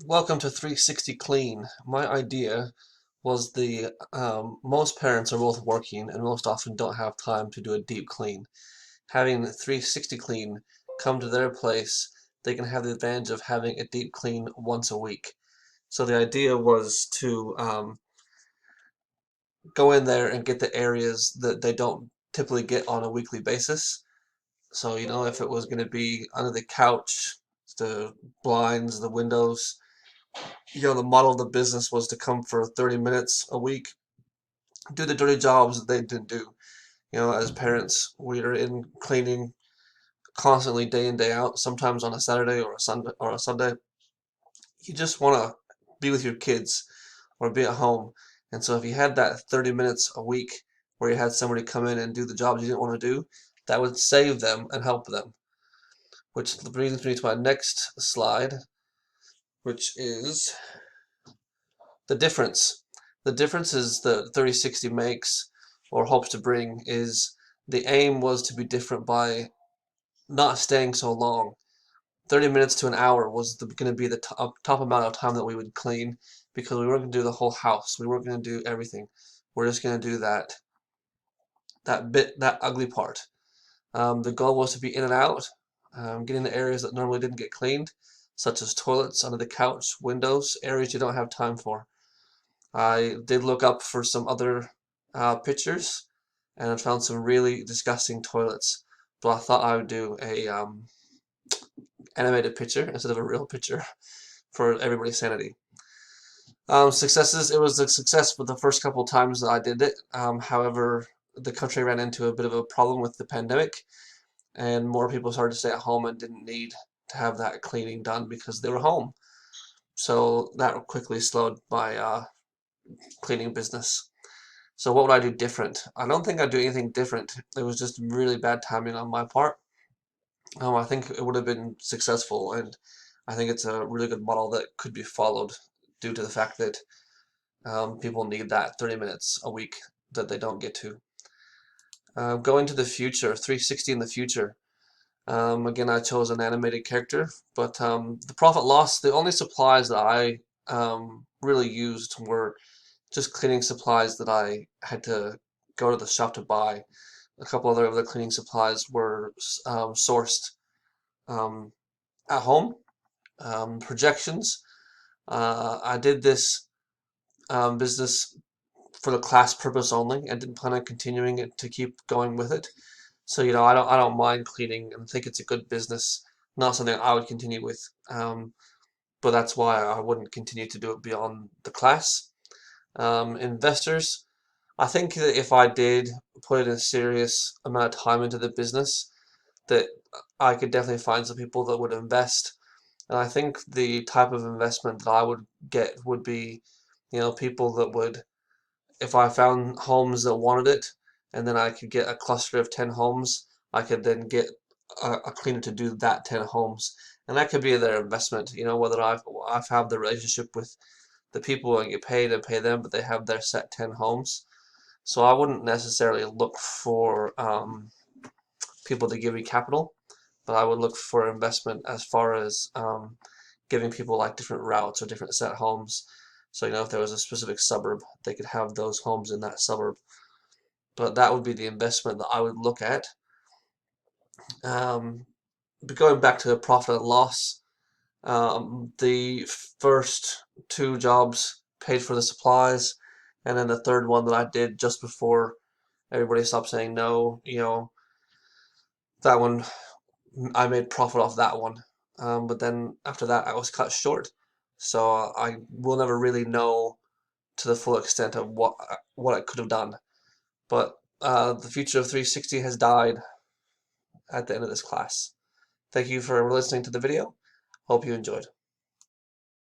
Welcome to 360 Clean. My idea was most parents are both working and most often don't have time to do a deep clean. Having 360 Clean come to their place, they can have the advantage of having a deep clean once a week. So the idea was to go in there and get the areas that they don't typically get on a weekly basis. So, if it was going to be under the couch, the blinds, the windows, the model of the business was to come for 30 minutes a week, do the dirty jobs that they didn't do. As parents, we are in cleaning constantly day in, day out, sometimes on a Saturday or a Sunday. You just want to be with your kids or be at home. And so if you had that 30 minutes a week where you had somebody come in and do the jobs you didn't want to do, that would save them and help them. Which brings me to my next slide, which is the difference. The difference is the 3060 makes or hopes to bring is the aim was to be different by not staying so long. 30 minutes to an hour was going to be the top amount of time that we would clean because we weren't going to do the whole house. We weren't going to do everything. We're just going to do that ugly part. The goal was to be in and out, getting the areas that normally didn't get cleaned, such as toilets, under the couch, windows, areas you don't have time for. I did look up for some other pictures and I found some really disgusting toilets, but I thought I would do a animated picture instead of a real picture for everybody's sanity. Successes, it was a success for the first couple of times that I did it. However, the country ran into a bit of a problem with the pandemic and more people started to stay at home and didn't need to have that cleaning done because they were home. So that quickly slowed my cleaning business. So what would I do different? I don't think I'd do anything different. It was just really bad timing on my part. I think it would have been successful, and I think it's a really good model that could be followed due to the fact that people need that 30 minutes a week that they don't get to. Going to the future, 360 in the future. Again, I chose an animated character, but the profit loss, the only supplies that I really used were just cleaning supplies that I had to go to the shop to buy. A couple other of the cleaning supplies were sourced um, at home. Projections. I did this business for the class purpose only and didn't plan on continuing it to keep going with it. So I don't mind cleaning and think it's a good business. Not something I would continue with. But that's why I wouldn't continue to do it beyond the class. Investors. I think that if I did put in a serious amount of time into the business, that I could definitely find some people that would invest. And I think the type of investment that I would get would be, people that would, if I found homes that wanted it, and then I could get a cluster of 10 homes, I could then get a cleaner to do that 10 homes. And that could be their investment, whether I've have the relationship with the people and get paid and pay them, but they have their set 10 homes. So I wouldn't necessarily look for people to give me capital, but I would look for investment as far as giving people like different routes or different set homes. So, if there was a specific suburb, they could have those homes in that suburb. But that would be the investment that I would look at. Um, but going back to the profit and loss, the first two jobs paid for the supplies, and then the third one that I did just before everybody stopped saying no, that one I made profit off that one. But then after that, I was cut short. So I will never really know to the full extent of what I could have done. But the future of 360 has died at the end of this class. Thank you for listening to the video. Hope you enjoyed.